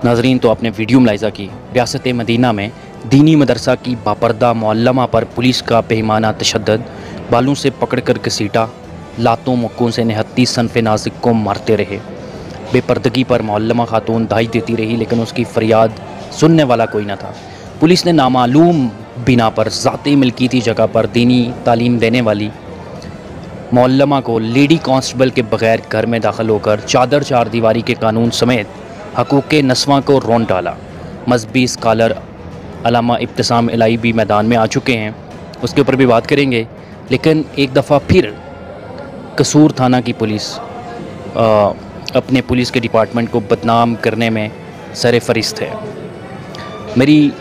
नाजरीन, तो आपने वीडियो मुलाहिज़ा की। रियासत मदीना में दीनी मदरसा की बापर्दा मुअल्लमा पर पुलिस का बेईमाना तशद्दुद, बालों से पकड़ कर घसीटा, लातों मुक्कों से निहत्ती सनफ़ नाज़िक को मारते रहे। बेपर्दगी पर मुअल्लमा खातून दहाई देती रही, लेकिन उसकी फ़रियाद सुनने वाला कोई न था। पुलिस ने नामालूम बिना पर ज़ाती मिल्कियती जगह पर दीनी तालीम देने वाली मुअल्लमा को लेडी कांस्टेबल के बगैर घर में दाखिल होकर चादर चार दीवारी के कानून समेत हकूक़ नस्वां को रौंद डाला। मजहबी स्कॉलर अल्लामा इब्तिसाम इलाही भी मैदान में आ चुके हैं, उसके ऊपर भी बात करेंगे। लेकिन एक दफ़ा फिर कसूर थाना की पुलिस अपने पुलिस के डिपार्टमेंट को बदनाम करने में सर फरिस्त है। मेरी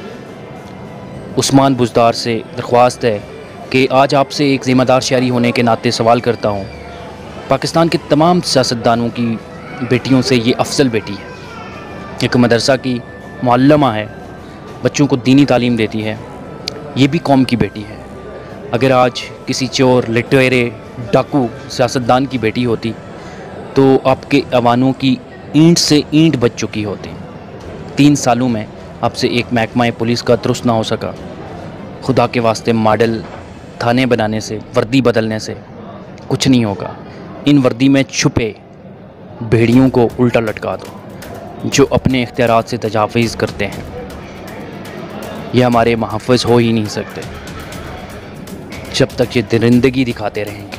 उस्मान बुज़दार से दरख्वास्त है कि आज आपसे एक ज़िम्मेदार शहरी होने के नाते सवाल करता हूँ। पाकिस्तान के तमाम सियासतदानों की बेटियों से ये अफजल बेटी है। एक मदरसा की मुअल्लमा है, बच्चों को दीनी तालीम देती है, ये भी कौम की बेटी है। अगर आज किसी चोर, लुटेरे, डाकू सियासतदान की बेटी होती तो आपके अवानों की ईंट से ईंट बच चुकी होती। 3 सालों में आपसे एक महकमा पुलिस का दुरुस्त ना हो सका। खुदा के वास्ते मॉडल थाने बनाने से, वर्दी बदलने से कुछ नहीं होगा। इन वर्दी में छुपे भेड़ियों को उल्टा लटका दो जो अपने इख्तियारात से तजावीज़ करते हैं। ये हमारे मुहफ़्फ़िज़ हो ही नहीं सकते जब तक ये दरिंदगी दिखाते रहेंगे।